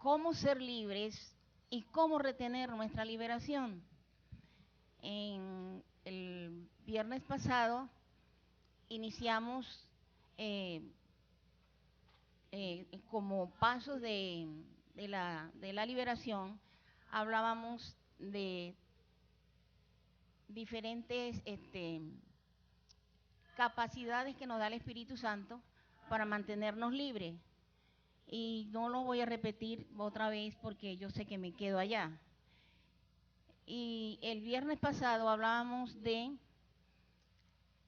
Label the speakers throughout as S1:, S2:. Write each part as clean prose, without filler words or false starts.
S1: cómo ser libres y cómo retener nuestra liberación. En el viernes pasado iniciamos como pasos de la liberación, hablábamos de diferentes capacidades que nos da el Espíritu Santo para mantenernos libres. Y no lo voy a repetir otra vez porque yo sé que me quedo allá. Y el viernes pasado hablábamos de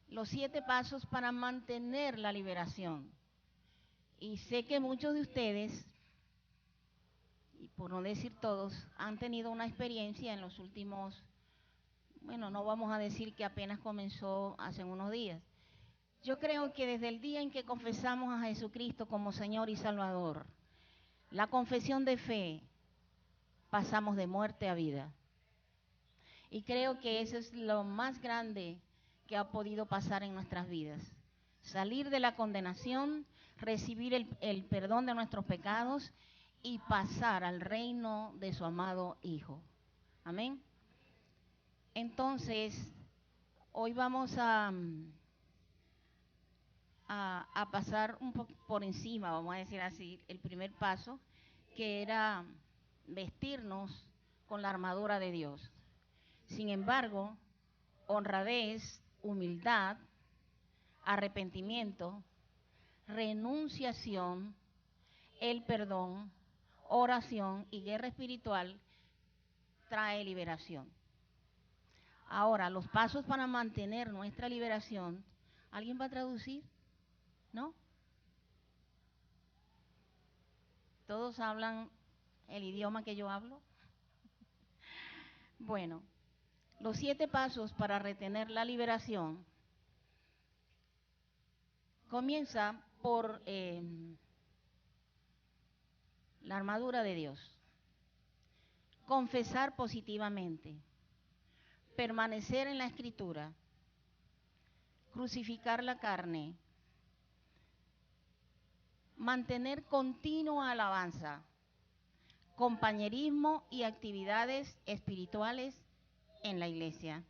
S1: los 7 pasos para mantener la liberación. Y sé que muchos de ustedes, y por no decir todos, han tenido una experiencia en los últimos, bueno, no vamos a decir que apenas comenzó hace unos días. Yo creo que desde el día en que confesamos a Jesucristo como Señor y Salvador, la confesión de fe, pasamos de muerte a vida. Y creo que eso es lo más grande que ha podido pasar en nuestras vidas. Salir de la condenación, recibir el perdón de nuestros pecados y pasar al reino de su amado Hijo. Amén. Entonces, hoy vamos a pasar un poco por encima, vamos a decir así, el primer paso, que era vestirnos con la armadura de Dios. Sin embargo, honradez, humildad, arrepentimiento, renunciación, el perdón, oración y guerra espiritual trae liberación. Ahora, los pasos para mantener nuestra liberación, ¿alguien va a traducir? ¿No? ¿Todos hablan el idioma que yo hablo? Bueno, los 7 pasos para retener la liberación comienza por la armadura de Dios. Confesar positivamente, permanecer en la Escritura, crucificar la carne, mantener continua alabanza, compañerismo y actividades espirituales en la iglesia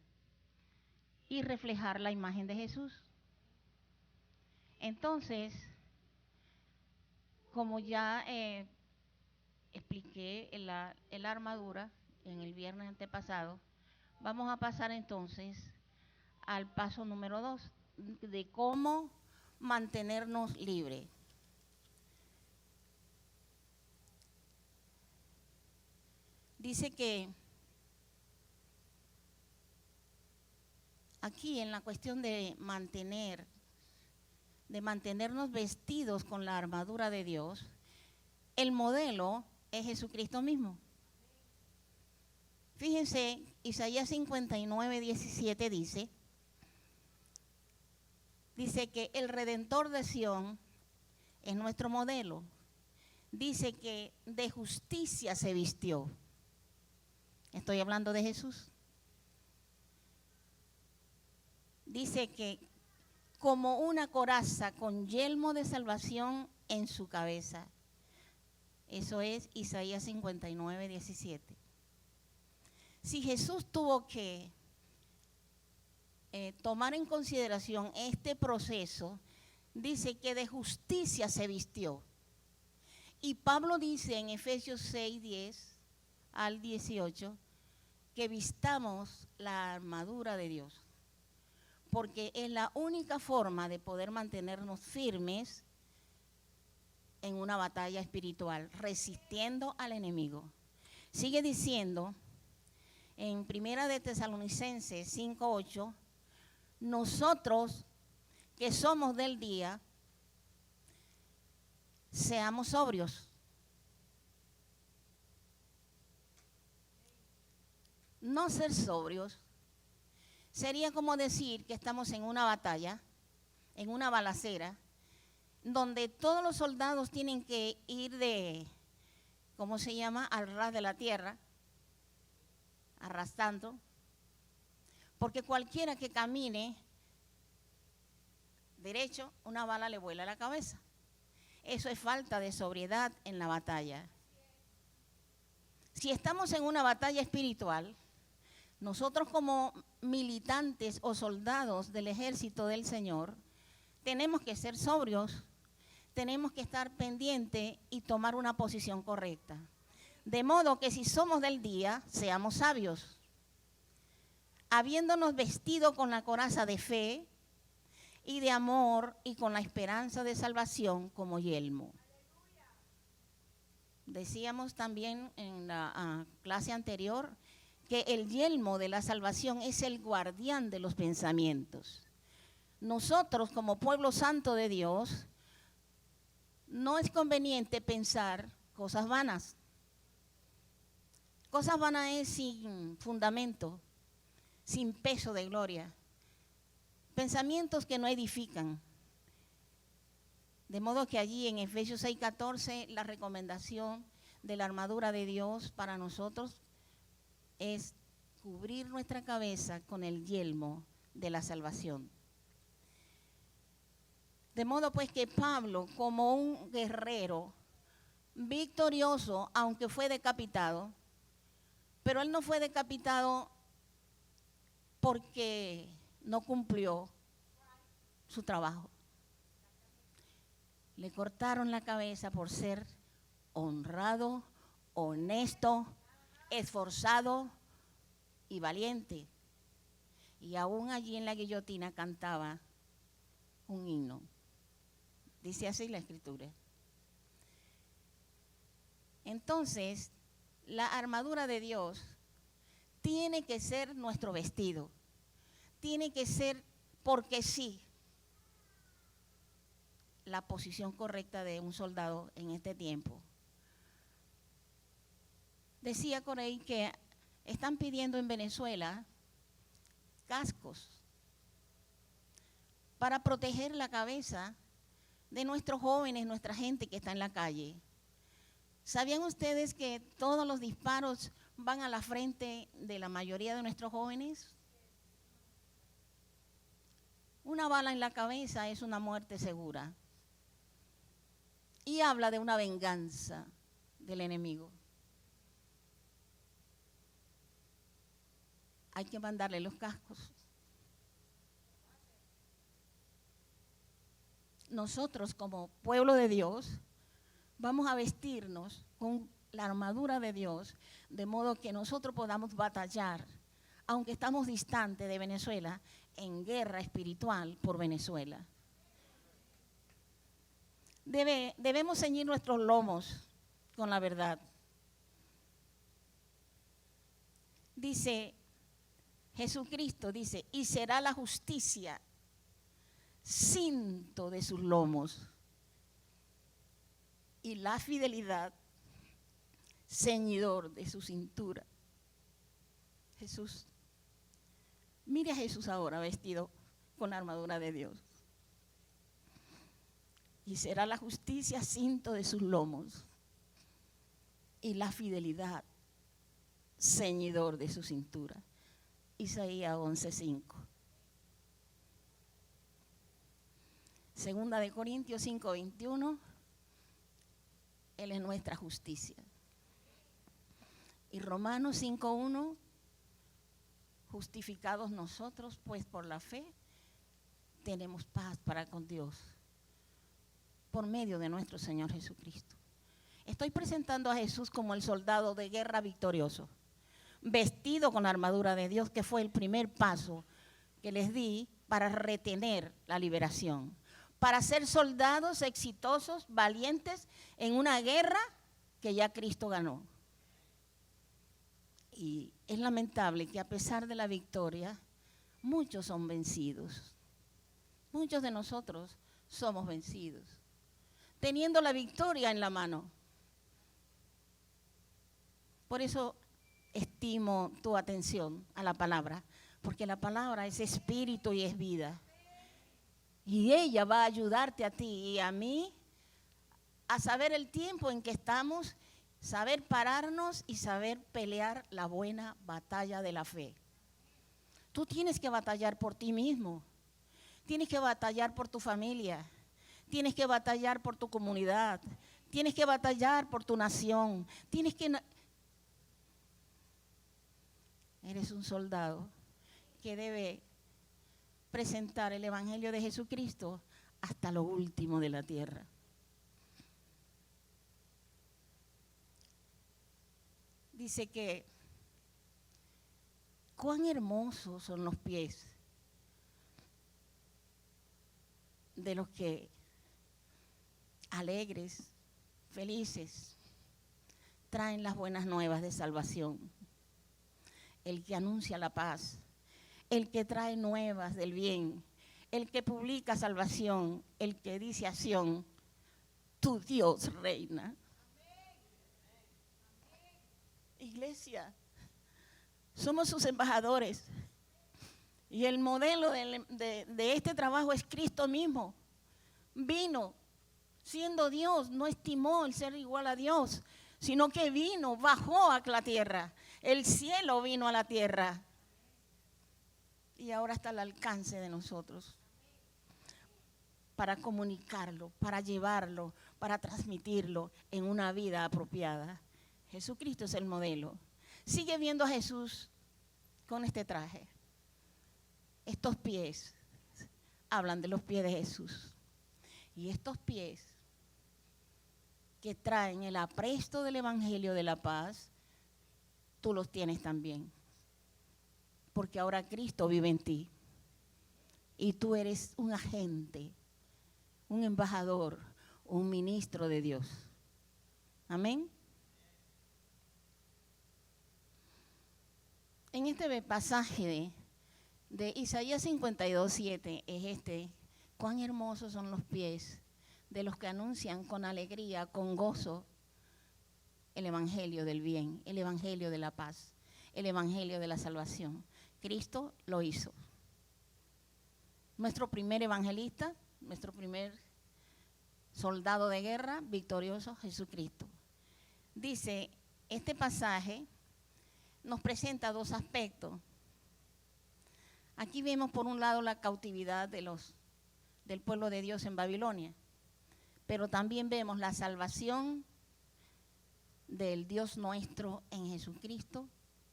S1: y reflejar la imagen de Jesús. Entonces, como ya expliqué la armadura en el viernes antepasado, vamos a pasar entonces al paso número 2, de cómo mantenernos libres. Dice que aquí en la cuestión de mantenernos vestidos con la armadura de Dios, el modelo es Jesucristo mismo. Fíjense, Isaías 59:17 dice que el Redentor de Sión es nuestro modelo. Dice que de justicia se vistió. Estoy hablando de Jesús. Dice que como una coraza con yelmo de salvación en su cabeza. Eso es Isaías 59:17. Si Jesús tuvo que tomar en consideración este proceso, dice que de justicia se vistió. Y Pablo dice en Efesios 6:10 al 18 que vistamos la armadura de Dios, porque es la única forma de poder mantenernos firmes en una batalla espiritual, resistiendo al enemigo. Sigue diciendo en Primera de Tesalonicenses 5:8, nosotros que somos del día, seamos sobrios. No ser sobrios sería como decir que estamos en una batalla, en una balacera, donde todos los soldados tienen que ir de, ¿cómo se llama?, al ras de la tierra, arrastrando, porque cualquiera que camine derecho, una bala le vuela a la cabeza. Eso es falta de sobriedad en la batalla. Si estamos en una batalla espiritual, nosotros como militantes o soldados del ejército del Señor, tenemos que ser sobrios, tenemos que estar pendientes y tomar una posición correcta. De modo que si somos del día, seamos sabios, habiéndonos vestido con la coraza de fe y de amor y con la esperanza de salvación como yelmo. Decíamos también en la clase anterior que el yelmo de la salvación es el guardián de los pensamientos. Nosotros como pueblo santo de Dios, no es conveniente pensar cosas vanas. Cosas vanas es sin fundamento, sin peso de gloria. Pensamientos que no edifican. De modo que allí en Efesios 6:14 la recomendación de la armadura de Dios para nosotros es cubrir nuestra cabeza con el yelmo de la salvación. De modo pues que Pablo, como un guerrero victorioso, aunque fue decapitado, pero él no fue decapitado porque no cumplió su trabajo. Le cortaron la cabeza por ser honrado, honesto, esforzado y valiente. Y aún allí en la guillotina cantaba un himno. Dice así la Escritura. Entonces, la armadura de Dios tiene que ser nuestro vestido. Tiene que ser, porque sí, la posición correcta de un soldado en este tiempo. Decía Corey que están pidiendo en Venezuela cascos para proteger la cabeza de nuestros jóvenes, nuestra gente que está en la calle. ¿Sabían ustedes que todos los disparos van a la frente de la mayoría de nuestros jóvenes? Una bala en la cabeza es una muerte segura. Y habla de una venganza del enemigo. Hay que mandarle los cascos. Nosotros como pueblo de Dios vamos a vestirnos con la armadura de Dios, de modo que nosotros podamos batallar, aunque estamos distantes de Venezuela, en guerra espiritual por Venezuela. Debemos ceñir nuestros lomos con la verdad. Dice Jesucristo, dice, y será la justicia cinto de sus lomos y la fidelidad ceñidor de su cintura. Jesús, mire a Jesús ahora vestido con la armadura de Dios. Y será la justicia cinto de sus lomos y la fidelidad ceñidor de su cintura. Isaías 11:5. Segunda de Corintios 5:21. Él es nuestra justicia. Y Romanos 5:1. Justificados nosotros, pues por la fe tenemos paz para con Dios por medio de nuestro Señor Jesucristo. Estoy presentando a Jesús como el soldado de guerra victorioso, vestido con la armadura de Dios, que fue el primer paso que les di para retener la liberación, para ser soldados exitosos, valientes en una guerra que ya Cristo ganó. Y es lamentable que a pesar de la victoria, muchos son vencidos. Muchos de nosotros somos vencidos, teniendo la victoria en la mano. Por eso estimo tu atención a la palabra, porque la palabra es espíritu y es vida. Y ella va a ayudarte a ti y a mí a saber el tiempo en que estamos, saber pararnos y saber pelear la buena batalla de la fe. Tú tienes que batallar por ti mismo, tienes que batallar por tu familia, tienes que batallar por tu comunidad, tienes que batallar por tu nación, tienes que Eres un soldado que debe presentar el Evangelio de Jesucristo hasta lo último de la tierra. Dice que cuán hermosos son los pies de los que alegres, felices, traen las buenas nuevas de salvación. El que anuncia la paz, el que trae nuevas del bien, el que publica salvación, el que dice a Sión, tu Dios reina. Iglesia, somos sus embajadores y el modelo de este trabajo es Cristo mismo. Vino siendo Dios, no estimó el ser igual a Dios, sino que vino, bajó a la tierra. El cielo vino a la tierra y ahora está al alcance de nosotros para comunicarlo, para llevarlo, para transmitirlo en una vida apropiada. Jesucristo es el modelo. Sigue viendo a Jesús con este traje. Estos pies hablan de los pies de Jesús. Y estos pies que traen el apresto del Evangelio de la paz, tú los tienes también. Porque ahora Cristo vive en ti. Y tú eres un agente, un embajador, un ministro de Dios. Amén. En este pasaje de Isaías 52:7 es cuán hermosos son los pies de los que anuncian con alegría, con gozo, el evangelio del bien, el evangelio de la paz, el evangelio de la salvación. Cristo lo hizo. Nuestro primer evangelista, nuestro primer soldado de guerra victorioso, Jesucristo. Dice, este pasaje nos presenta dos aspectos. Aquí vemos por un lado la cautividad del pueblo de Dios en Babilonia, pero también vemos la salvación del Dios nuestro en Jesucristo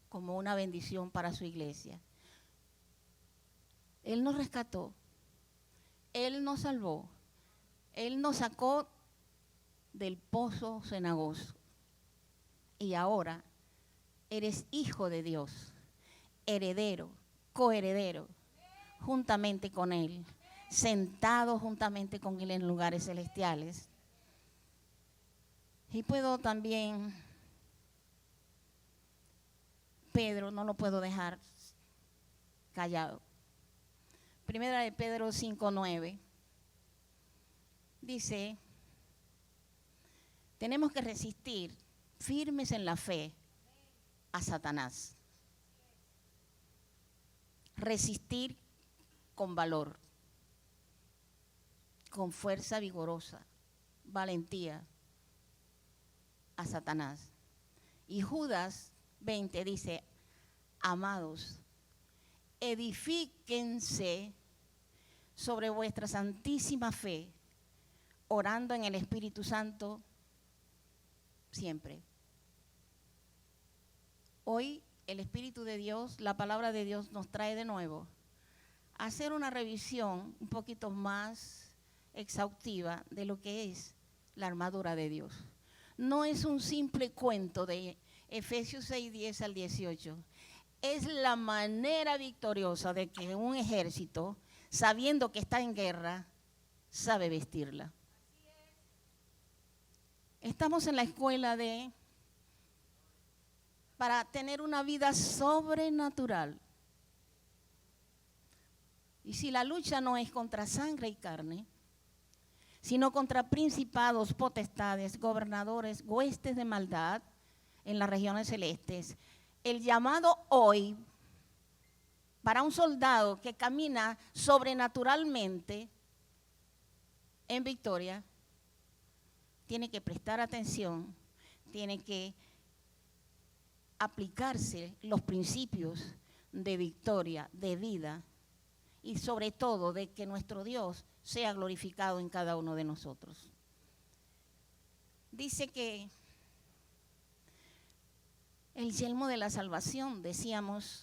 S1: como una bendición para su iglesia. Él nos rescató, Él nos salvó, Él nos sacó del pozo cenagoso y ahora eres hijo de Dios, heredero, coheredero, juntamente con Él, sentado juntamente con Él en lugares celestiales. Y puedo también, Pedro, no lo puedo dejar callado. Primera de Pedro 5:9 dice, tenemos que resistir firmes en la fe a Satanás. Resistir con valor, con fuerza vigorosa, valentía a Satanás. Y Judas 20 dice, amados, edifíquense sobre vuestra santísima fe, orando en el Espíritu Santo siempre. Hoy el Espíritu de Dios, la palabra de Dios nos trae de nuevo a hacer una revisión un poquito más exhaustiva de lo que es la armadura de Dios. No es un simple cuento de Efesios 6:10 al 18. Es la manera victoriosa de que un ejército, sabiendo que está en guerra, sabe vestirla. Estamos en la escuela para tener una vida sobrenatural. Y si la lucha no es contra sangre y carne, sino contra principados, potestades, gobernadores, huestes de maldad en las regiones celestes, el llamado hoy para un soldado que camina sobrenaturalmente en victoria, tiene que prestar atención, tiene que aplicarse los principios de victoria, de vida y sobre todo de que nuestro Dios sea glorificado en cada uno de nosotros. Dice que El yelmo de la salvación, decíamos,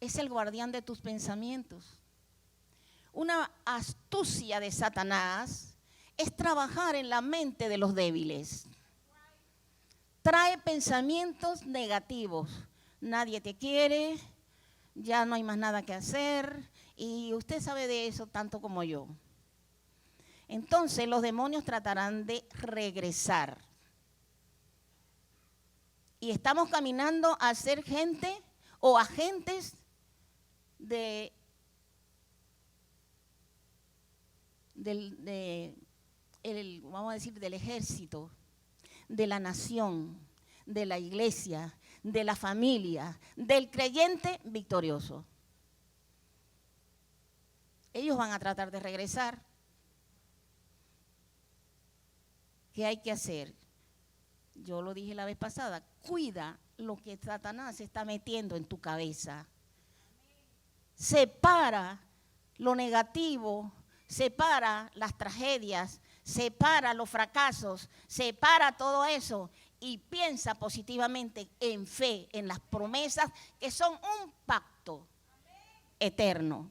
S1: es el guardián de tus pensamientos. Una astucia de Satanás es trabajar en la mente de los débiles. Trae pensamientos negativos. Nadie te quiere, ya no hay más nada que hacer, y usted sabe de eso tanto como yo. Entonces los demonios tratarán de regresar. Y estamos caminando a ser gente o agentes vamos a decir, del ejército, de la nación, de la iglesia, de la familia, del creyente victorioso. Ellos van a tratar de regresar. ¿Qué hay que hacer? Yo lo dije la vez pasada, cuida lo que Satanás está metiendo en tu cabeza. Separa lo negativo, separa las tragedias, separa los fracasos, separa todo eso y piensa positivamente en fe, en las promesas que son un pacto eterno.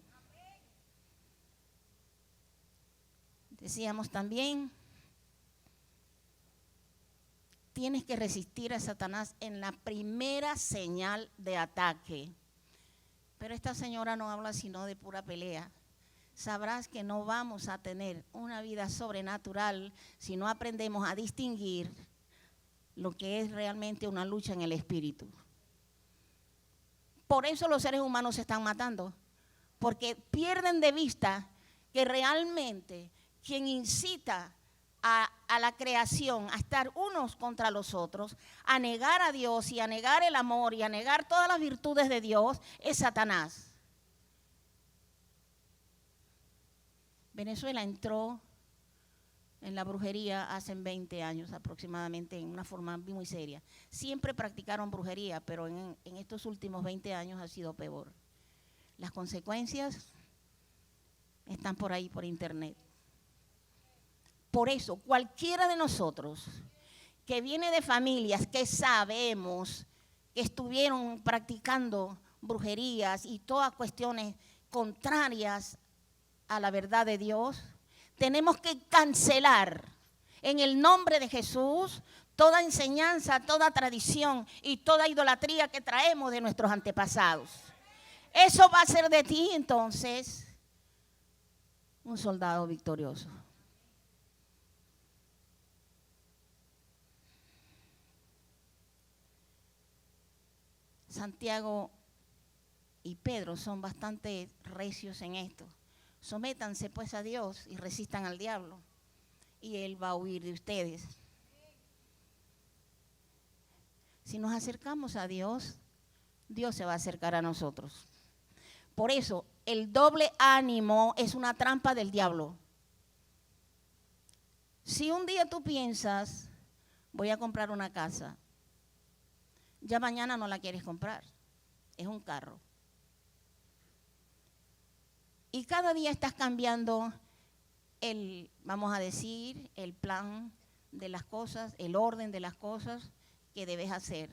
S1: Decíamos también, tienes que resistir a Satanás en la primera señal de ataque. Pero esta señora no habla sino de pura pelea. Sabrás que no vamos a tener una vida sobrenatural si no aprendemos a distinguir lo que es realmente una lucha en el espíritu. Por eso los seres humanos se están matando, porque pierden de vista que realmente quien incita a la creación a estar unos contra los otros, a negar a Dios y a negar el amor y a negar todas las virtudes de Dios, es Satanás. Venezuela entró en la brujería hace 20 años aproximadamente en una forma muy seria. Siempre practicaron brujería, pero en estos últimos 20 años ha sido peor. Las consecuencias están por ahí, por internet. Por eso, cualquiera de nosotros que viene de familias que sabemos que estuvieron practicando brujerías y todas cuestiones contrarias a la verdad de Dios, tenemos que cancelar en el nombre de Jesús toda enseñanza, toda tradición y toda idolatría que traemos de nuestros antepasados. Eso va a hacer de ti entonces un soldado victorioso. Santiago y Pedro son bastante recios en esto. Sométanse pues a Dios y resistan al diablo, y Él va a huir de ustedes. Si nos acercamos a Dios, Dios se va a acercar a nosotros. Por eso, el doble ánimo es una trampa del diablo. Si un día tú piensas, voy a comprar una casa, ya mañana no la quieres comprar, es un carro. Y cada día estás cambiando vamos a decir, el plan de las cosas, el orden de las cosas que debes hacer.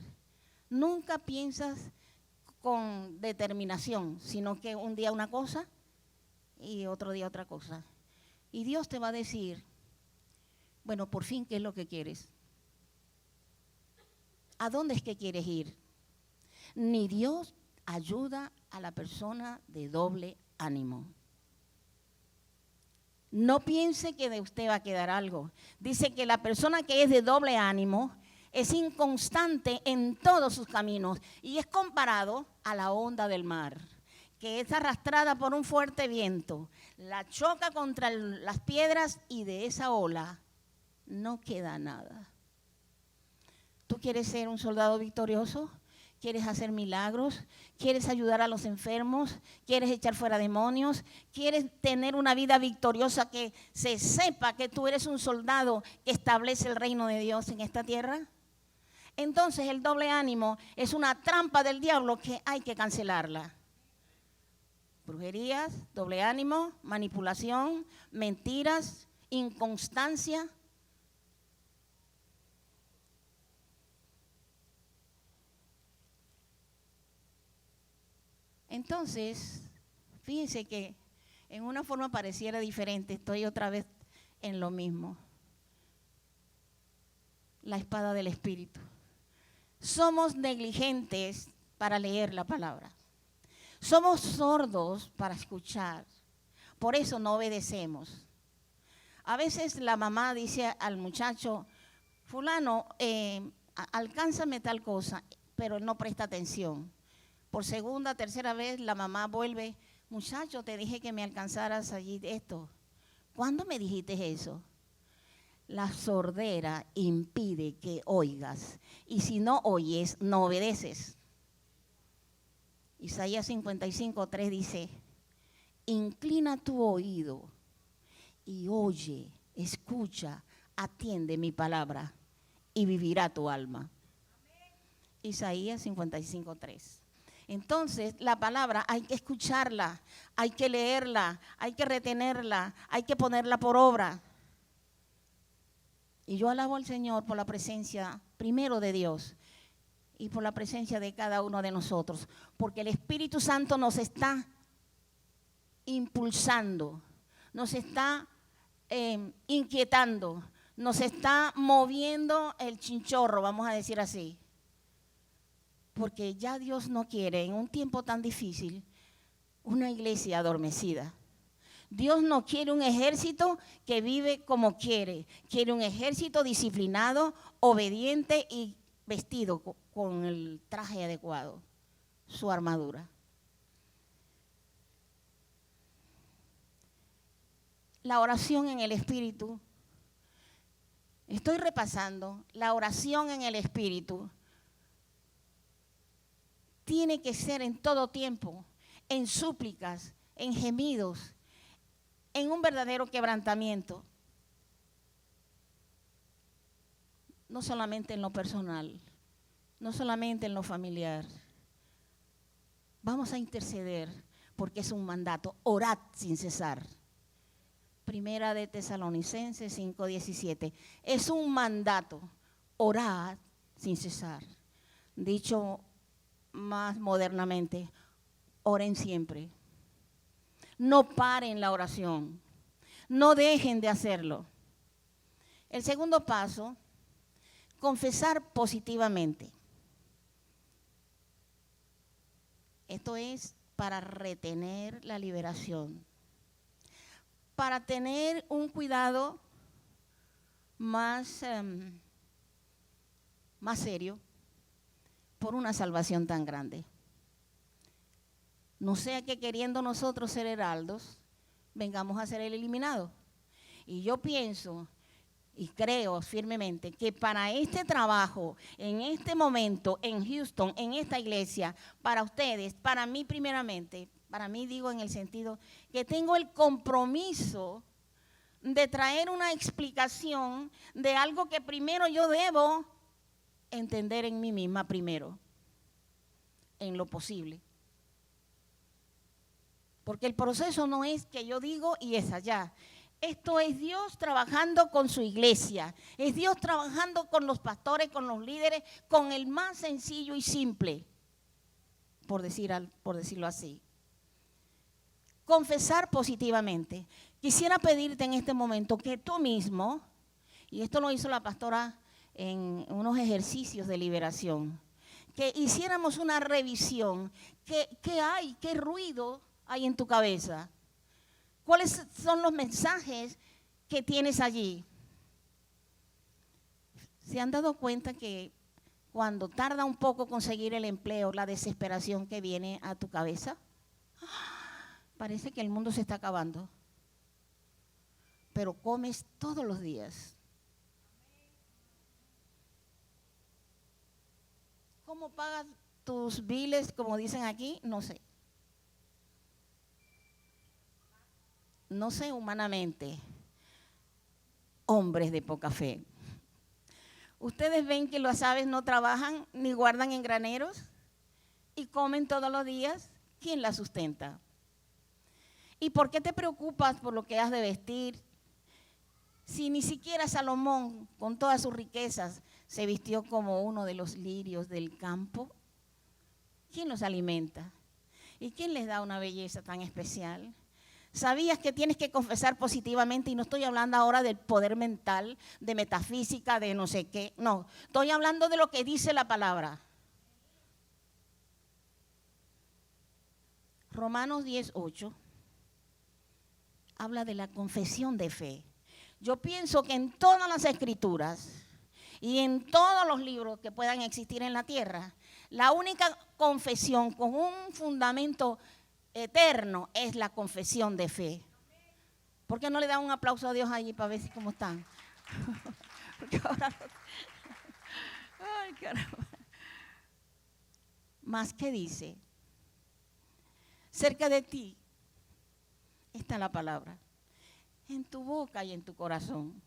S1: Nunca piensas con determinación, sino que un día una cosa y otro día otra cosa. Y Dios te va a decir, bueno, por fin, ¿qué es lo que quieres? ¿A dónde es que quieres ir? Ni Dios ayuda a la persona de doble ánimo. No piense que de usted va a quedar algo. Dice que la persona que es de doble ánimo es inconstante en todos sus caminos y es comparado a la onda del mar, que es arrastrada por un fuerte viento, la choca contra las piedras y de esa ola no queda nada. ¿Tú quieres ser un soldado victorioso? ¿Quieres hacer milagros? ¿Quieres ayudar a los enfermos? ¿Quieres echar fuera demonios? ¿Quieres tener una vida victoriosa que se sepa que tú eres un soldado que establece el reino de Dios en esta tierra? Entonces el doble ánimo es una trampa del diablo que hay que cancelarla. Brujerías, doble ánimo, manipulación, mentiras, inconstancia. Entonces, fíjense que en una forma pareciera diferente, estoy otra vez en lo mismo. La espada del Espíritu. Somos negligentes para leer la palabra. Somos sordos para escuchar. Por eso no obedecemos. A veces la mamá dice al muchacho, fulano, alcánzame tal cosa, pero él no presta atención. Por segunda, tercera vez la mamá vuelve, muchacho, te dije que me alcanzaras allí esto. ¿Cuándo me dijiste eso? La sordera impide que oigas, y si no oyes, no obedeces. Isaías 55:3 dice, inclina tu oído y oye, escucha, atiende mi palabra y vivirá tu alma. Isaías 55:3. Entonces, la palabra hay que escucharla, hay que leerla, hay que retenerla, hay que ponerla por obra. Y yo alabo al Señor por la presencia primero de Dios y por la presencia de cada uno de nosotros, porque el Espíritu Santo nos está impulsando, nos está inquietando, nos está moviendo el chinchorro, vamos a decir así. Porque ya Dios no quiere, en un tiempo tan difícil, una iglesia adormecida. Dios no quiere un ejército que vive como quiere. Quiere un ejército disciplinado, obediente y vestido con el traje adecuado, su armadura. La oración en el Espíritu. Estoy repasando. La oración en el Espíritu tiene que ser en todo tiempo, en súplicas, en gemidos, en un verdadero quebrantamiento. No solamente en lo personal, no solamente en lo familiar. Vamos a interceder porque es un mandato. Orad sin cesar. Primera de Tesalonicenses 5:17. Es un mandato. Orad sin cesar. Dicho más modernamente, oren siempre. No paren la oración. No dejen de hacerlo. El segundo paso, confesar positivamente. Esto es para retener la liberación. Para tener un cuidado más serio por una salvación tan grande. No sea que queriendo nosotros ser heraldos, vengamos a ser el eliminado. Y yo pienso y creo firmemente que para este trabajo, en este momento, en Houston, en esta iglesia, para ustedes, para mí primeramente, para mí digo en el sentido que tengo el compromiso de traer una explicación de algo que primero yo debo entender en mí misma primero, en lo posible. Porque el proceso no es que yo digo y es allá. Esto es Dios trabajando con su iglesia. Es Dios trabajando con los pastores, con los líderes, con el más sencillo y simple, por decirlo así. Confesar positivamente. Quisiera pedirte en este momento que tú mismo, y esto lo hizo la pastora en unos ejercicios de liberación, que hiciéramos una revisión. ¿Qué hay? ¿Qué ruido hay en tu cabeza? ¿Cuáles son los mensajes que tienes allí? ¿Se han dado cuenta que cuando tarda un poco conseguir el empleo, la desesperación que viene a tu cabeza? Parece que el mundo se está acabando. Pero comes todos los días. ¿Cómo pagas tus biles, como dicen aquí? No sé. No sé humanamente. Hombres de poca fe. Ustedes ven que las aves no trabajan ni guardan en graneros y comen todos los días. ¿Quién las sustenta? ¿Y por qué te preocupas por lo que has de vestir? Si ni siquiera Salomón, con todas sus riquezas, se vistió como uno de los lirios del campo. ¿Quién los alimenta? ¿Y quién les da una belleza tan especial? ¿Sabías que tienes que confesar positivamente? Y no estoy hablando ahora del poder mental, de metafísica, de no sé qué. No, estoy hablando de lo que dice la palabra. Romanos 10:8 habla de la confesión de fe. Yo pienso que en todas las escrituras y en todos los libros que puedan existir en la tierra, la única confesión con un fundamento eterno es la confesión de fe. ¿Por qué no le dan un aplauso a Dios allí para ver si cómo están? Porque ahora ay, caramba. Más que dice, cerca de ti está la palabra, en tu boca y en tu corazón.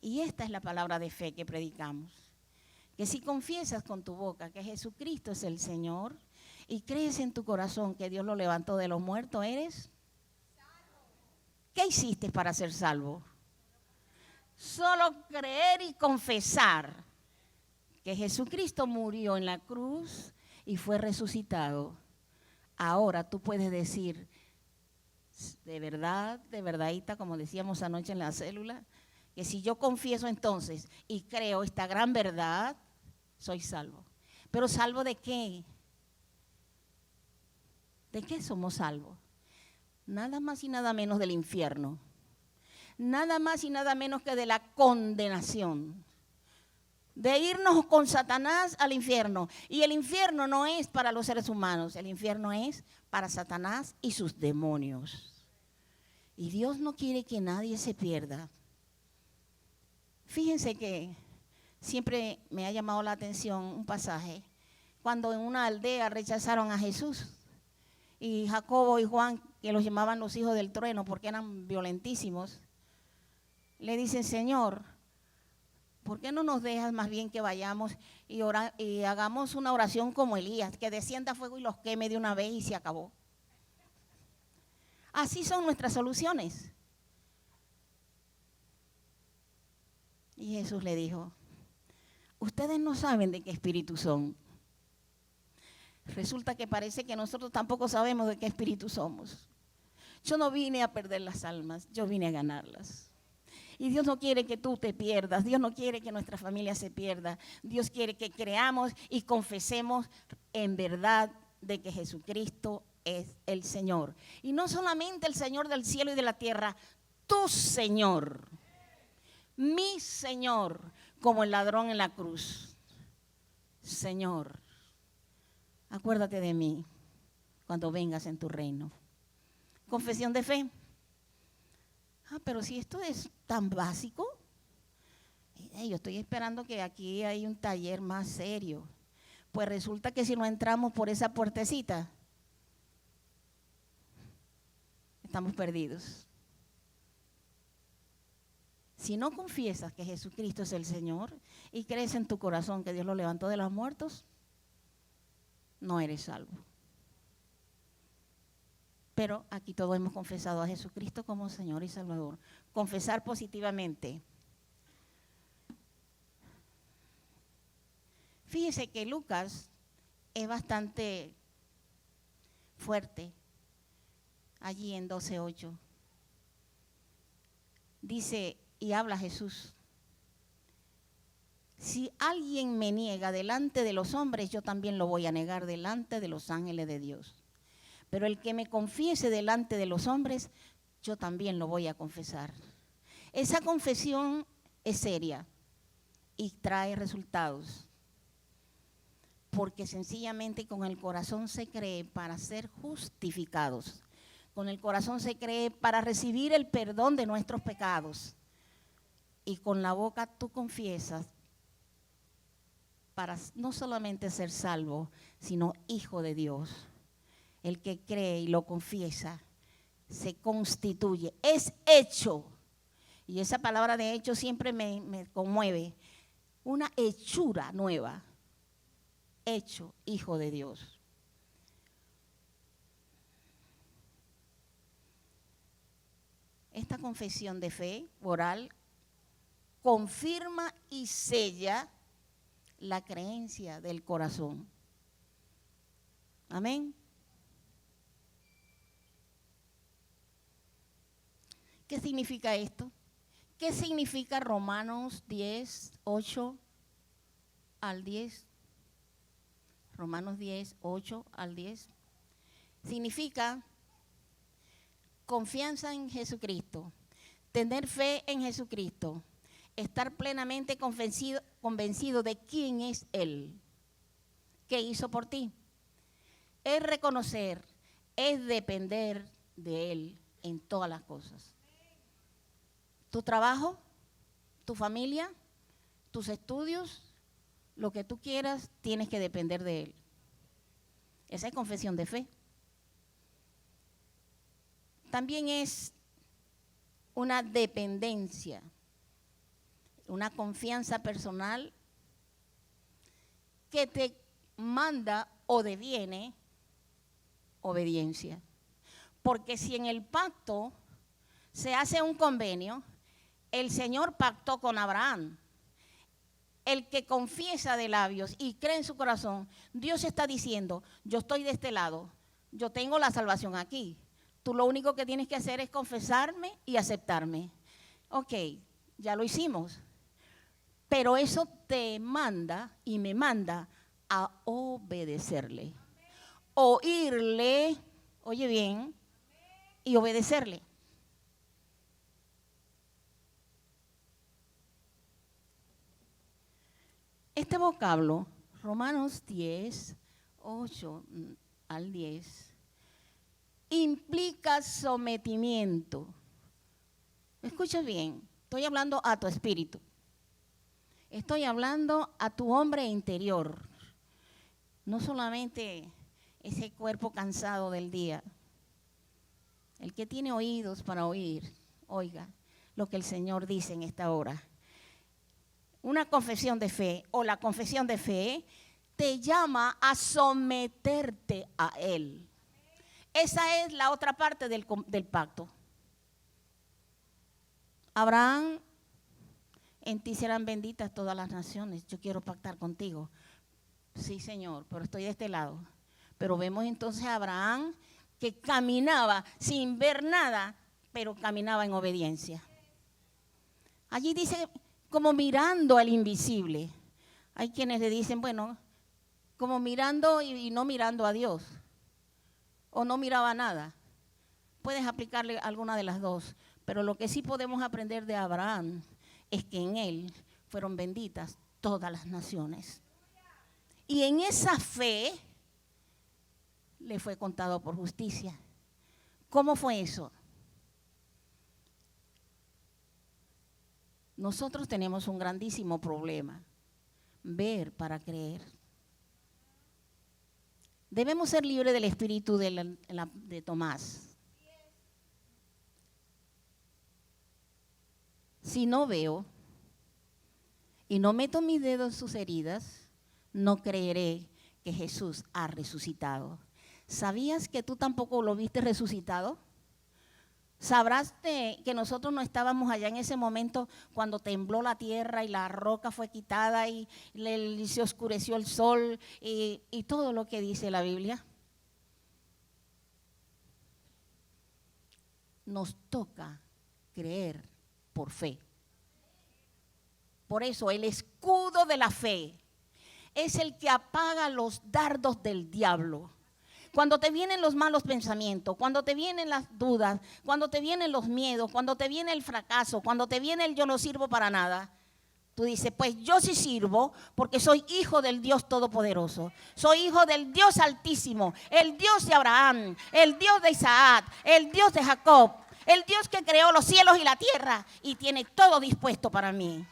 S1: Y esta es la palabra de fe que predicamos. Que si confiesas con tu boca que Jesucristo es el Señor y crees en tu corazón que Dios lo levantó de los muertos, eres salvo. ¿Qué hiciste para ser salvo? Solo creer y confesar que Jesucristo murió en la cruz y fue resucitado. Ahora tú puedes decir, de verdadita, como decíamos anoche en la célula, que si yo confieso entonces y creo esta gran verdad, soy salvo. ¿Pero salvo de qué? ¿De qué somos salvos? Nada más y nada menos del infierno. Nada más y nada menos que de la condenación. De irnos con Satanás al infierno. Y el infierno no es para los seres humanos, el infierno es para Satanás y sus demonios. Y Dios no quiere que nadie se pierda. Fíjense que siempre me ha llamado la atención un pasaje, cuando en una aldea rechazaron a Jesús. Y Jacobo y Juan, que los llamaban los hijos del trueno porque eran violentísimos, le dicen, Señor, ¿por qué no nos dejas más bien que vayamos y hagamos una oración como Elías, que descienda fuego y los queme de una vez y se acabó? Así son nuestras soluciones. Y Jesús le dijo, ustedes no saben de qué espíritu son. Resulta que parece que nosotros tampoco sabemos de qué espíritu somos. Yo no vine a perder las almas, yo vine a ganarlas. Y Dios no quiere que tú te pierdas, Dios no quiere que nuestra familia se pierda. Dios quiere que creamos y confesemos en verdad de que Jesucristo es el Señor. Y no solamente el Señor del cielo y de la tierra, tu Señor, mi Señor, como el ladrón en la cruz. Señor, acuérdate de mí cuando vengas en tu reino. Confesión de fe. Pero si esto es tan básico, yo estoy esperando que aquí hay un taller más serio. Pues resulta que si no entramos por esa puertecita, estamos perdidos. Si no confiesas que Jesucristo es el Señor y crees en tu corazón que Dios lo levantó de los muertos, no eres salvo. Pero aquí todos hemos confesado a Jesucristo como Señor y Salvador. Confesar positivamente. Fíjese que Lucas es bastante fuerte allí en 12:8. Dice, y habla Jesús, si alguien me niega delante de los hombres, yo también lo voy a negar delante de los ángeles de Dios. Pero el que me confiese delante de los hombres, yo también lo voy a confesar. Esa confesión es seria y trae resultados. Porque sencillamente con el corazón se cree para ser justificados. Con el corazón se cree para recibir el perdón de nuestros pecados. Y con la boca tú confiesas para no solamente ser salvo, sino hijo de Dios. El que cree y lo confiesa se constituye, es hecho. Y esa palabra de hecho siempre me conmueve. Una hechura nueva, hecho hijo de Dios. Esta confesión de fe oral confirma y sella la creencia del corazón. Amén. ¿Qué significa esto? ¿Qué significa Romanos 10, 8 al 10? Romanos 10, 8 al 10. Significa confianza en Jesucristo, tener fe en Jesucristo, estar plenamente convencido de quién es Él, qué hizo por ti. Es reconocer, es depender de Él en todas las cosas. Tu trabajo, tu familia, tus estudios, lo que tú quieras, tienes que depender de Él. Esa es confesión de fe. También es una dependencia, una confianza personal que te manda o deviene obediencia. Porque si en el pacto se hace un convenio, el Señor pactó con Abraham. El que confiesa de labios y cree en su corazón, Dios está diciendo, yo estoy de este lado, yo tengo la salvación aquí. Tú lo único que tienes que hacer es confesarme y aceptarme. Ok, ya lo hicimos. Pero eso te manda y me manda a obedecerle. Oírle, oye bien, y obedecerle. Este vocablo, Romanos 10, 8 al 10, implica sometimiento. Escucha bien, estoy hablando a tu espíritu. Estoy hablando a tu hombre interior. No solamente ese cuerpo cansado del día. El que tiene oídos para oír, oiga lo que el Señor dice en esta hora. Una confesión de fe o la confesión de fe te llama a someterte a Él. Esa es la otra parte del pacto. Abraham, en ti serán benditas todas las naciones. Yo quiero pactar contigo. Sí, Señor, pero estoy de este lado. Pero vemos entonces a Abraham que caminaba sin ver nada, pero caminaba en obediencia. Allí dice como mirando al invisible. Hay quienes le dicen, bueno, como mirando y no mirando a Dios. O no miraba nada. Puedes aplicarle alguna de las dos. Pero lo que sí podemos aprender de Abraham es que en él fueron benditas todas las naciones. Y en esa fe le fue contado por justicia. ¿Cómo fue eso? Nosotros tenemos un grandísimo problema, ver para creer. Debemos ser libres del espíritu de Tomás. Si no veo y no meto mis dedos en sus heridas, no creeré que Jesús ha resucitado. ¿Sabías que tú tampoco lo viste resucitado? ¿Sabrás que nosotros no estábamos allá en ese momento cuando tembló la tierra y la roca fue quitada y se oscureció el sol y todo lo que dice la Biblia? Nos toca creer por fe. Por eso el escudo de la fe es el que apaga los dardos del diablo. Cuando te vienen los malos pensamientos, cuando te vienen las dudas, cuando te vienen los miedos, cuando te viene el fracaso, cuando te viene el yo no sirvo para nada, tú dices, pues yo sí sirvo porque soy hijo del Dios Todopoderoso. Soy hijo del Dios Altísimo, el Dios de Abraham, el Dios de Isaac, el Dios de Jacob, el Dios que creó los cielos y la tierra y tiene todo dispuesto para mí.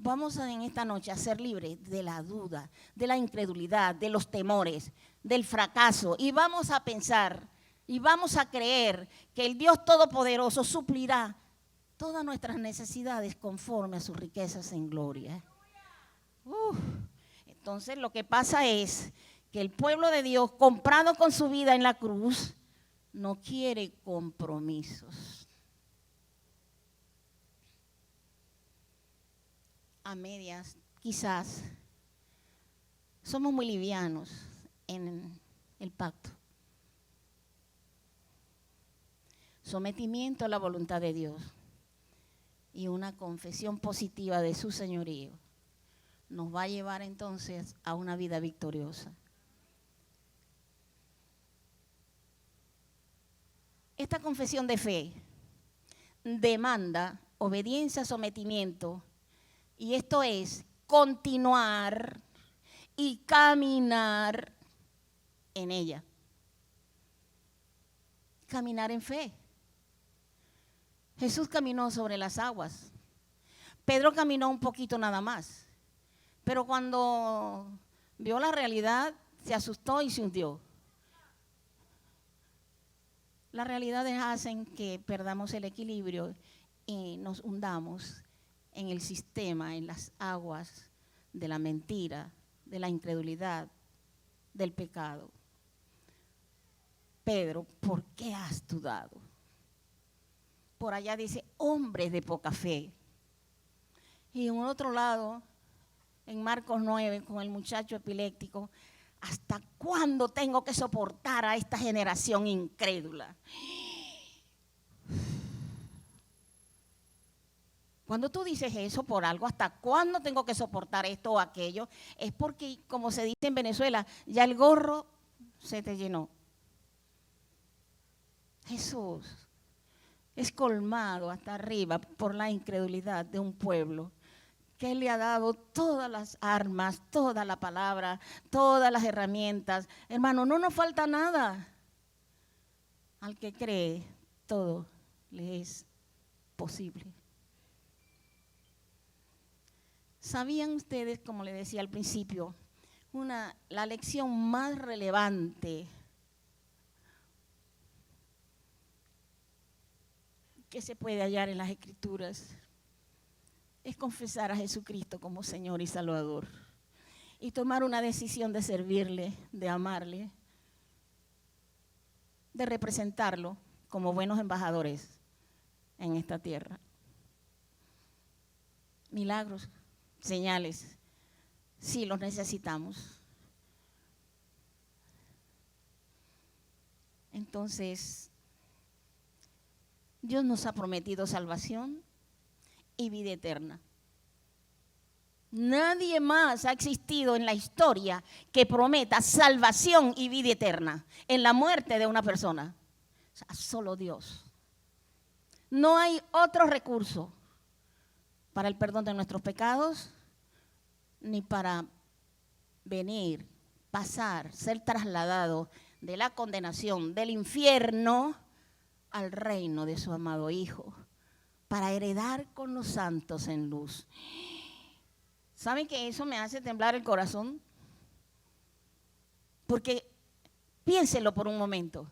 S1: Vamos en esta noche a ser libres de la duda, de la incredulidad, de los temores, del fracaso. Y vamos a pensar y vamos a creer que el Dios Todopoderoso suplirá todas nuestras necesidades conforme a sus riquezas en gloria. Entonces lo que pasa es que el pueblo de Dios, comprado con su vida en la cruz, no quiere compromisos. A medias, quizás, somos muy livianos en el pacto. sometimiento a la voluntad de Dios y una confesión positiva de su señorío, nos va a llevar entonces a una vida victoriosa. Esta confesión de fe demanda obediencia, sometimiento, y esto es continuar y caminar en ella. Caminar en fe. Jesús caminó sobre las aguas. Pedro caminó un poquito nada más, pero cuando vio la realidad se asustó y se hundió. Las realidades hacen que perdamos el equilibrio y nos hundamos en el sistema, en las aguas de la mentira, de la incredulidad, del pecado. Pedro, ¿por qué has dudado? Por allá dice, hombres de poca fe. Y en otro lado, en Marcos 9, con el muchacho epiléptico, ¿hasta cuándo tengo que soportar a esta generación incrédula? Cuando tú dices eso por algo, ¿hasta cuándo tengo que soportar esto o aquello? Es porque, como se dice en Venezuela, ya el gorro se te llenó. Jesús es colmado hasta arriba por la incredulidad de un pueblo que Él le ha dado todas las armas, toda la palabra, todas las herramientas. Hermano, no nos falta nada. Al que cree, todo le es posible. ¿Sabían ustedes, como les decía al principio, la lección más relevante que se puede hallar en las Escrituras es confesar a Jesucristo como Señor y Salvador y tomar una decisión de servirle, de amarle, de representarlo como buenos embajadores en esta tierra? Milagros, señales, sí los necesitamos. Entonces, Dios nos ha prometido salvación y vida eterna. Nadie más ha existido en la historia que prometa salvación y vida eterna en la muerte de una persona. O sea, solo Dios. No hay otro recurso para el perdón de nuestros pecados, ni para venir, pasar, ser trasladado de la condenación del infierno al reino de su amado Hijo, para heredar con los santos en luz. ¿Saben que eso me hace temblar el corazón? Porque piénselo por un momento.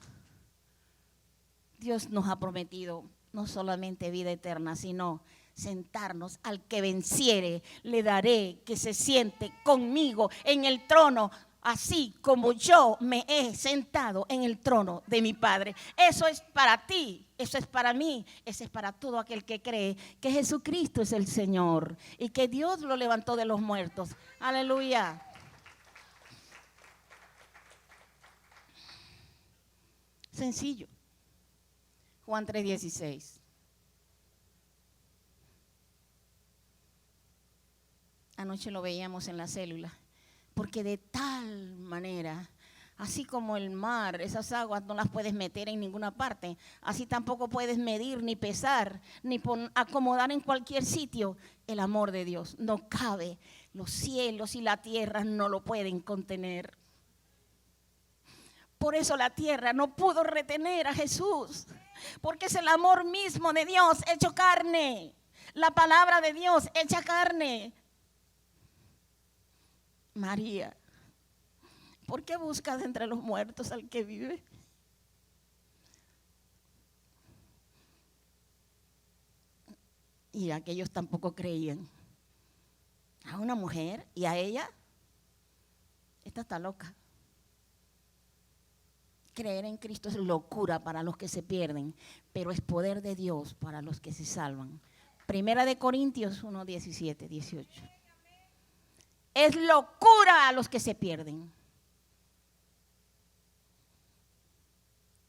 S1: Dios nos ha prometido no solamente vida eterna, sino sentarnos. Al que venciere, le daré que se siente conmigo en el trono, así como yo me he sentado en el trono de mi Padre. Eso es para ti, eso es para mí, eso es para todo aquel que cree que Jesucristo es el Señor y que Dios lo levantó de los muertos. Aleluya. Sencillo. Juan 3:16. Anoche lo veíamos en la célula. Porque de tal manera, así como el mar, esas aguas no las puedes meter en ninguna parte, así tampoco puedes medir, ni pesar, ni acomodar en cualquier sitio el amor de Dios. No cabe, los cielos y la tierra no lo pueden contener. Por eso la tierra no pudo retener a Jesús, porque es el amor mismo de Dios hecho carne, la palabra de Dios hecha carne. María, ¿por qué buscas entre los muertos al que vive? Y aquellos tampoco creían. A una mujer y a ella, esta está loca. Creer en Cristo es locura para los que se pierden, pero es poder de Dios para los que se salvan. Primera de Corintios 1:17-18. Es locura a los que se pierden.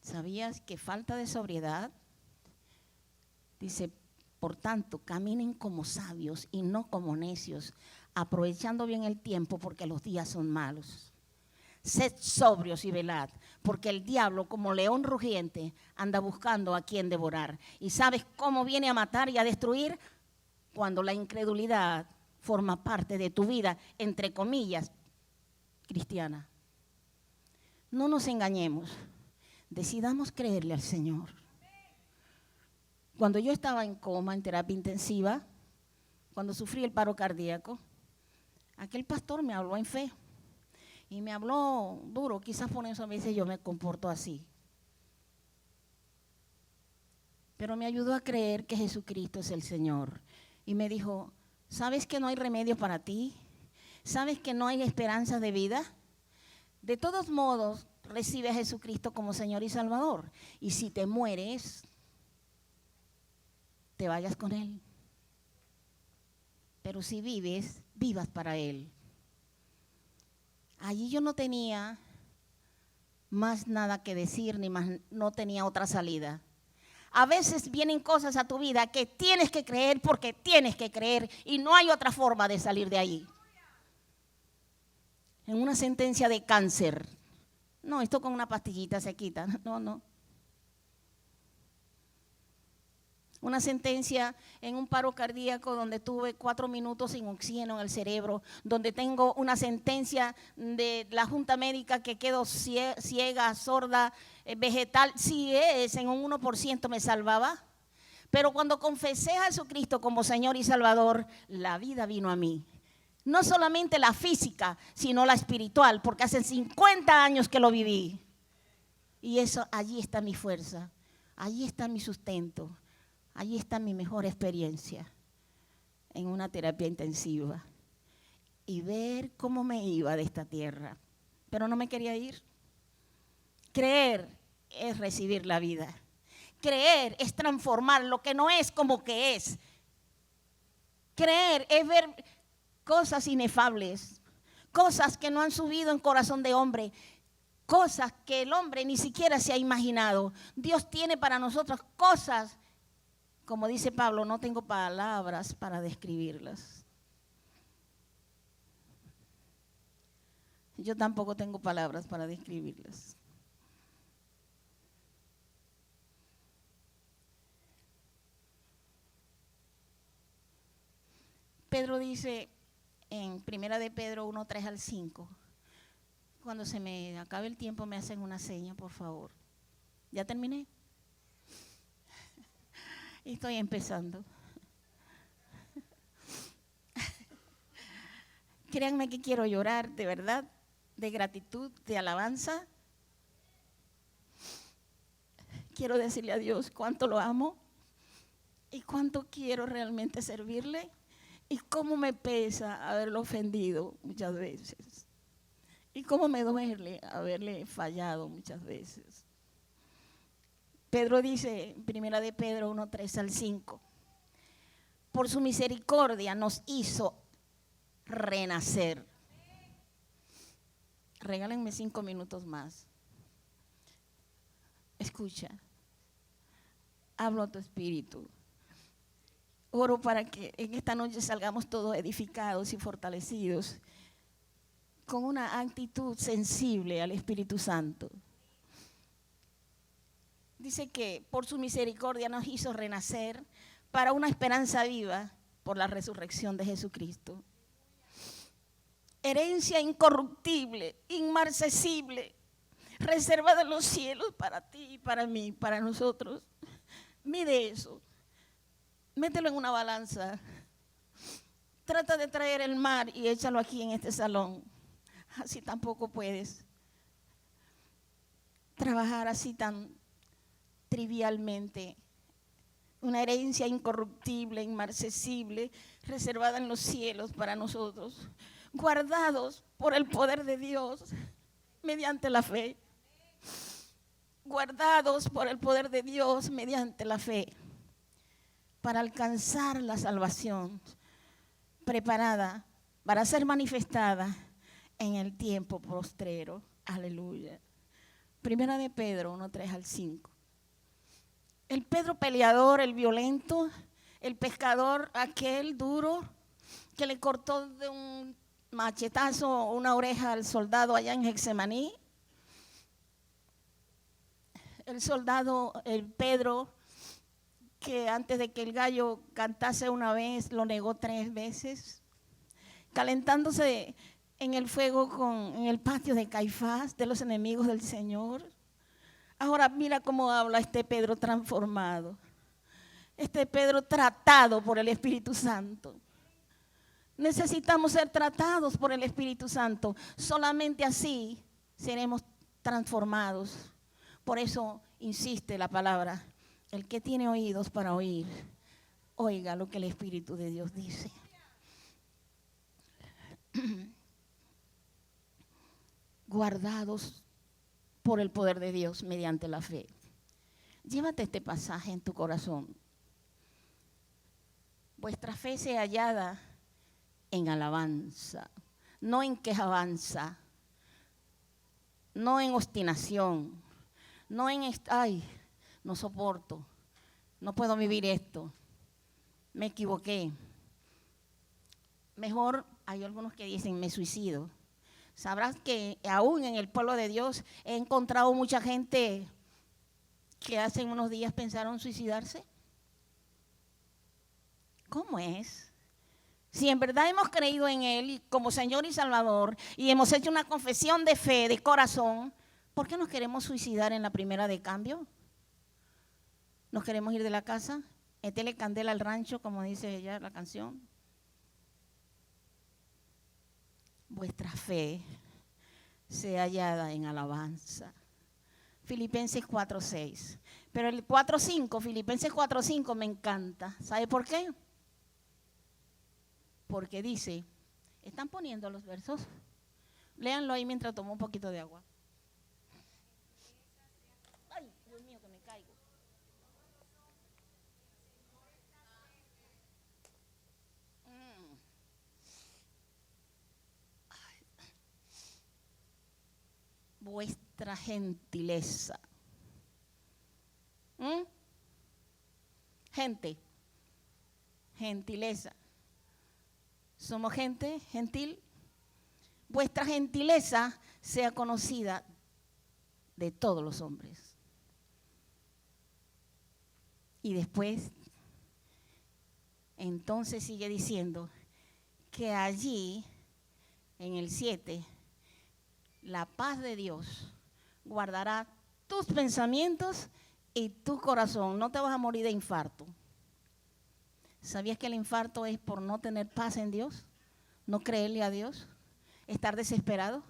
S1: ¿Sabías que falta de sobriedad Dice, por tanto, caminen como sabios y no como necios, aprovechando bien el tiempo porque los días son malos. Sed sobrios y velad, porque el diablo, como león rugiente, anda buscando a quien devorar. ¿Y sabes cómo viene a matar y a destruir? Cuando la incredulidad forma parte de tu vida, entre comillas, cristiana. No nos engañemos, decidamos creerle al Señor. Cuando yo estaba en coma, en terapia intensiva, cuando sufrí el paro cardíaco, aquel pastor me habló en fe y me habló duro, quizás por eso a veces yo me comporto así. Pero me ayudó a creer que Jesucristo es el Señor y me dijo, ¿sabes que no hay remedio para ti? ¿Sabes que no hay esperanza de vida? De todos modos, recibe a Jesucristo como Señor y Salvador. Y si te mueres, te vayas con Él. Pero si vives, vivas para Él. Allí yo no tenía más nada que decir, no tenía otra salida. A veces vienen cosas a tu vida que tienes que creer porque tienes que creer y no hay otra forma de salir de ahí. En una sentencia de cáncer. No, esto con una pastillita se quita. No. Una sentencia en un paro cardíaco donde tuve 4 minutos sin oxígeno en el cerebro, donde tengo una sentencia de la Junta Médica que quedo ciega, sorda, vegetal. Si es en un 1% me salvaba, pero cuando confesé a Jesucristo como Señor y Salvador, la vida vino a mí. No solamente la física, sino la espiritual, porque hace 50 años que lo viví. Y eso, allí está mi fuerza, allí está mi sustento, allí está mi mejor experiencia en una terapia intensiva. Y ver cómo me iba de esta tierra, pero no me quería ir. Creer es recibir la vida. Creer es transformar lo que no es como que es. Creer es ver cosas inefables, cosas que no han subido en corazón de hombre, cosas que el hombre ni siquiera se ha imaginado. Dios tiene para nosotros cosas, como dice Pablo, no tengo palabras para describirlas. Yo tampoco tengo palabras para describirlas. Pedro dice en 1 de Pedro 1, 3 al 5, cuando se me acabe el tiempo me hacen una seña, por favor. ¿Ya terminé? Estoy empezando. Créanme que quiero llorar, de verdad, de gratitud, de alabanza. Quiero decirle a Dios cuánto lo amo y cuánto quiero realmente servirle. Y cómo me pesa haberlo ofendido muchas veces. Y cómo me duele haberle fallado muchas veces. Pedro dice, 1 de Pedro 1, 3 al 5, por su misericordia nos hizo renacer. Regálenme 5 minutos más. Escucha, hablo a tu espíritu. Oro para que en esta noche salgamos todos edificados y fortalecidos con una actitud sensible al Espíritu Santo. Dice que por su misericordia nos hizo renacer para una esperanza viva por la resurrección de Jesucristo. Herencia incorruptible, inmarcesible, reservada en los cielos para ti, para mí, para nosotros. Mide eso. Mételo en una balanza. Trata de traer el mar y échalo aquí en este salón. Así tampoco puedes trabajar así tan trivialmente. Una herencia incorruptible, inmarcesible, reservada en los cielos para nosotros, guardados por el poder de Dios mediante la fe. Guardados por el poder de Dios mediante la fe, para alcanzar la salvación preparada para ser manifestada en el tiempo postrero. Aleluya. 1 de Pedro 1, 3 al 5. El Pedro peleador, el violento, el pescador aquel duro que le cortó de un machetazo una oreja al soldado allá en Getsemaní. El soldado, el Pedro, que antes de que el gallo cantase una vez, lo negó 3 veces, calentándose en el fuego en el patio de Caifás, de los enemigos del Señor. Ahora mira cómo habla este Pedro transformado, este Pedro tratado por el Espíritu Santo. Necesitamos ser tratados por el Espíritu Santo, solamente así seremos transformados. Por eso insiste la palabra, el que tiene oídos para oír, oiga lo que el Espíritu de Dios dice. Guardados por el poder de Dios mediante la fe. Llévate este pasaje en tu corazón. Vuestra fe sea hallada en alabanza, no en quejabanza, no en obstinación, no en, ay, no soporto, no puedo vivir esto, me equivoqué. Mejor, hay algunos que dicen, me suicido. Sabrás que aún en el pueblo de Dios he encontrado mucha gente que hace unos días pensaron suicidarse. ¿Cómo es? Si en verdad hemos creído en Él como Señor y Salvador y hemos hecho una confesión de fe, de corazón, ¿por qué nos queremos suicidar en la primera de cambio? ¿Nos queremos ir de la casa? Métele candela al rancho, como dice ella la canción. Vuestra fe sea hallada en alabanza. Filipenses 4:6. Pero el 4:5, Filipenses 4:5 me encanta. ¿Sabe por qué? Porque dice, ¿están poniendo los versos? Léanlo ahí mientras tomo un poquito de agua. Ay, Dios mío, que me caigo. Vuestra gentileza. Gente, gentileza. Somos gente gentil. Vuestra gentileza sea conocida de todos los hombres. Y después, entonces sigue diciendo que allí, en el 7, la paz de Dios guardará tus pensamientos y tu corazón. No te vas a morir de infarto. ¿Sabías que el infarto es por no tener paz en Dios? ¿No creerle a Dios? ¿Estar desesperado?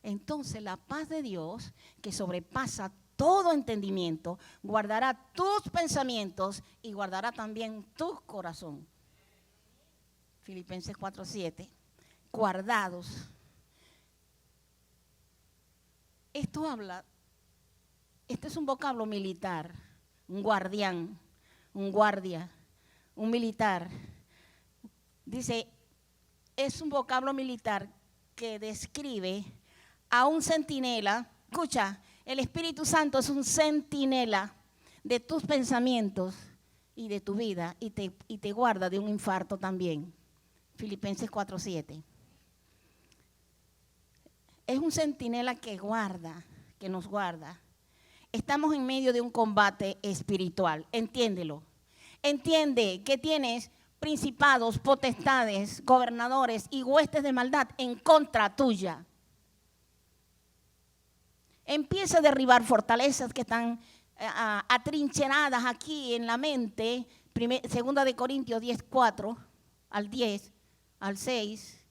S1: Entonces la paz de Dios, que sobrepasa todo entendimiento, guardará tus pensamientos y guardará también tu corazón. Filipenses 4:7. Guardados. Esto habla, este es un vocablo militar, un guardián, un guardia, un militar. Dice, es un vocablo militar que describe a un centinela. Escucha, el Espíritu Santo es un centinela de tus pensamientos y de tu vida y te guarda de un infarto también. Filipenses 4:7. Es un centinela que guarda, que nos guarda. Estamos en medio de un combate espiritual, entiéndelo. Entiende que tienes principados, potestades, gobernadores y huestes de maldad en contra tuya. Empieza a derribar fortalezas que están atrincheradas aquí en la mente. Segunda de Corintios 10:4 al 10, al 6.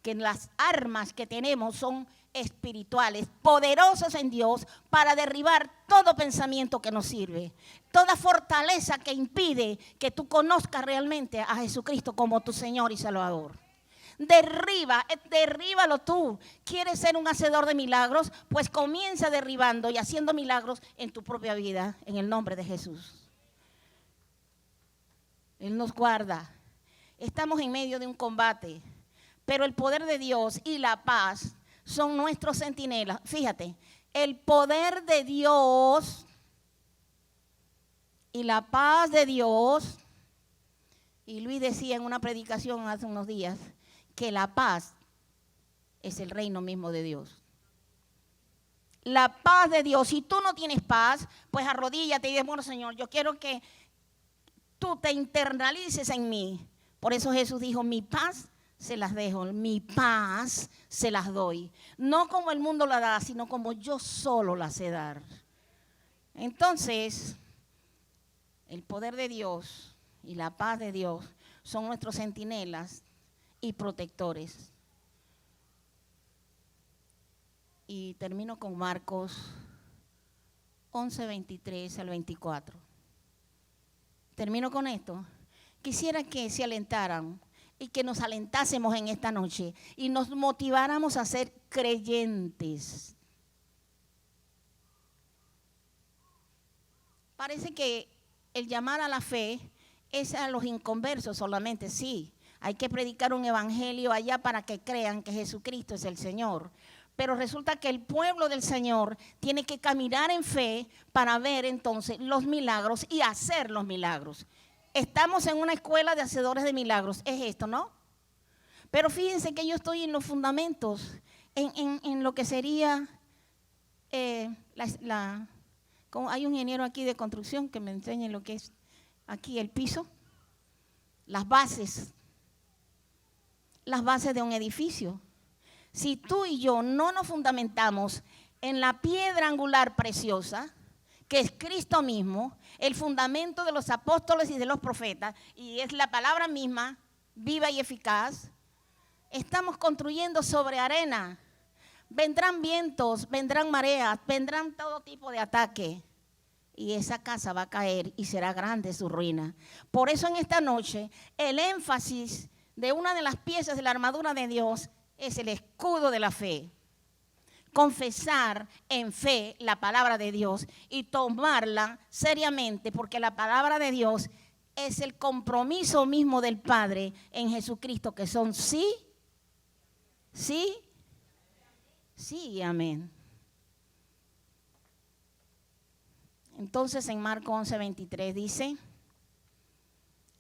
S1: Que las armas que tenemos son espirituales, poderosas en Dios para derribar todo pensamiento que nos sirve, toda fortaleza que impide que tú conozcas realmente a Jesucristo como tu Señor y Salvador. Derríbalo tú. ¿Quieres ser un hacedor de milagros? Pues comienza derribando y haciendo milagros en tu propia vida, en el nombre de Jesús. Él nos guarda. Estamos en medio de un combate. Pero el poder de Dios y la paz son nuestros centinelas. Fíjate, el poder de Dios Y la paz de Dios, y Luis decía en una predicación hace unos días, que la paz es el reino mismo de Dios. La paz de Dios. Si tú no tienes paz, pues arrodíllate y dices, bueno, Señor, yo quiero que tú te internalices en mí. Por eso Jesús dijo, mi paz se las dejo, mi paz se las doy. No como el mundo la da, sino como yo solo la sé dar. Entonces, el poder de Dios y la paz de Dios son nuestros centinelas y protectores. Y termino con Marcos 11, 23 al 24. Termino con esto. Quisiera que se alentaran y que nos alentásemos en esta noche y nos motiváramos a ser creyentes. Parece que el llamar a la fe es a los inconversos solamente, sí. Hay que predicar un evangelio allá para que crean que Jesucristo es el Señor. Pero resulta que el pueblo del Señor tiene que caminar en fe para ver entonces los milagros y hacer los milagros. Estamos en una escuela de hacedores de milagros, es esto, ¿no? Pero fíjense que yo estoy en los fundamentos, en lo que sería, como hay un ingeniero aquí de construcción que me enseña lo que es aquí el piso, las bases de un edificio. Si tú y yo no nos fundamentamos en la piedra angular preciosa, que es Cristo mismo, el fundamento de los apóstoles y de los profetas, y es la palabra misma, viva y eficaz, estamos construyendo sobre arena. Vendrán vientos, vendrán mareas, vendrán todo tipo de ataque, y esa casa va a caer y será grande su ruina. Por eso en esta noche, el énfasis de una de las piezas de la armadura de Dios es el escudo de la fe. Confesar en fe la palabra de Dios y tomarla seriamente, porque la palabra de Dios es el compromiso mismo del Padre en Jesucristo, que son sí, sí, sí y amén. Entonces en Marcos 11, 23 dice,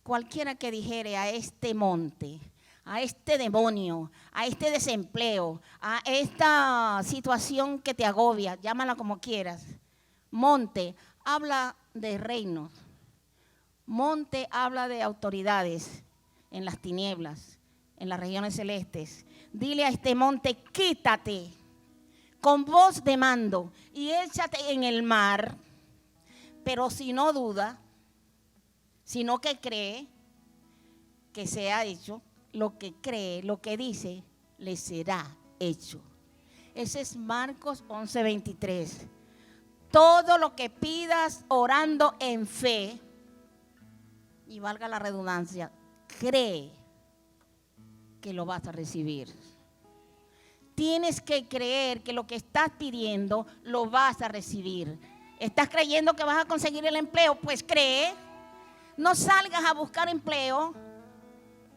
S1: cualquiera que dijere a este monte, a este demonio, a este desempleo, a esta situación que te agobia, llámala como quieras. Monte habla de reinos. Monte habla de autoridades en las tinieblas, en las regiones celestes. Dile a este monte, quítate con voz de mando y échate en el mar. Pero si no duda, sino que cree que se ha hecho, lo que cree, lo que dice, le será hecho. Ese es Marcos 11, 23. Todo lo que pidas orando en fe, y valga la redundancia, cree que lo vas a recibir. Tienes que creer que lo que estás pidiendo lo vas a recibir. ¿Estás creyendo que vas a conseguir el empleo? Pues cree. No salgas a buscar empleo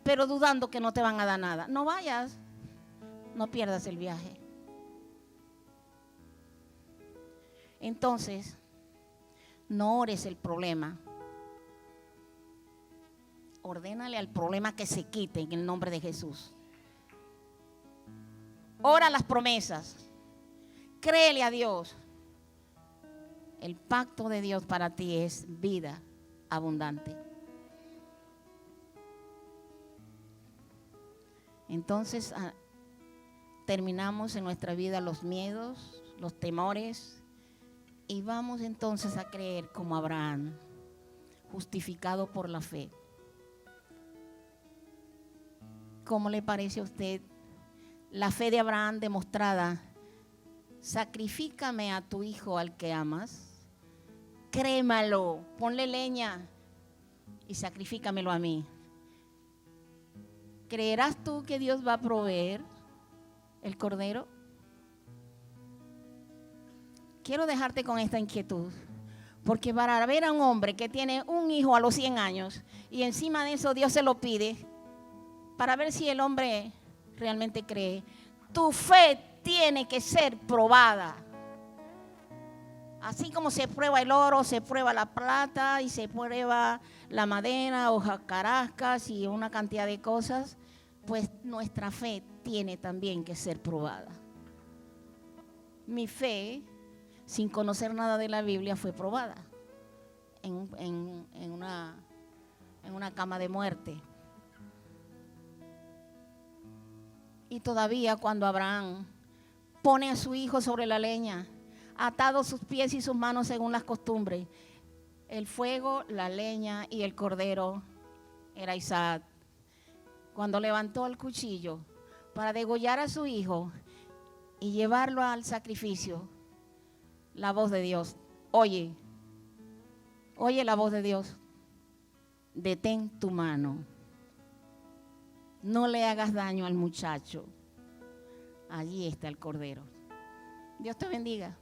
S1: pero dudando que no te van a dar nada. No vayas, no pierdas el viaje. Entonces, no ores el problema. Ordénale al problema que se quite en el nombre de Jesús. Ora las promesas. Créele a Dios. El pacto de Dios para ti es vida abundante. Entonces terminamos en nuestra vida los miedos, los temores y vamos entonces a creer como Abraham, justificado por la fe. ¿Cómo le parece a usted la fe de Abraham demostrada? Sacrifícame a tu hijo al que amas, crémalo, ponle leña y sacrifícamelo a mí. ¿Creerás tú que Dios va a proveer el cordero? Quiero dejarte con esta inquietud, porque para ver a un hombre que tiene un hijo a los 100 años y encima de eso Dios se lo pide, para ver si el hombre realmente cree, tu fe tiene que ser probada. Así como se prueba el oro, se prueba la plata y se prueba la madera, hojarascas y una cantidad de cosas, pues nuestra fe tiene también que ser probada. Mi fe, sin conocer nada de la Biblia, fue probada en una cama de muerte. Y todavía cuando Abraham pone a su hijo sobre la leña, atados sus pies y sus manos según las costumbres, el fuego, la leña y el cordero era Isaac. Cuando levantó el cuchillo para degollar a su hijo y llevarlo al sacrificio, la voz de Dios, oye la voz de Dios, detén tu mano, no le hagas daño al muchacho, allí está el cordero. Dios te bendiga.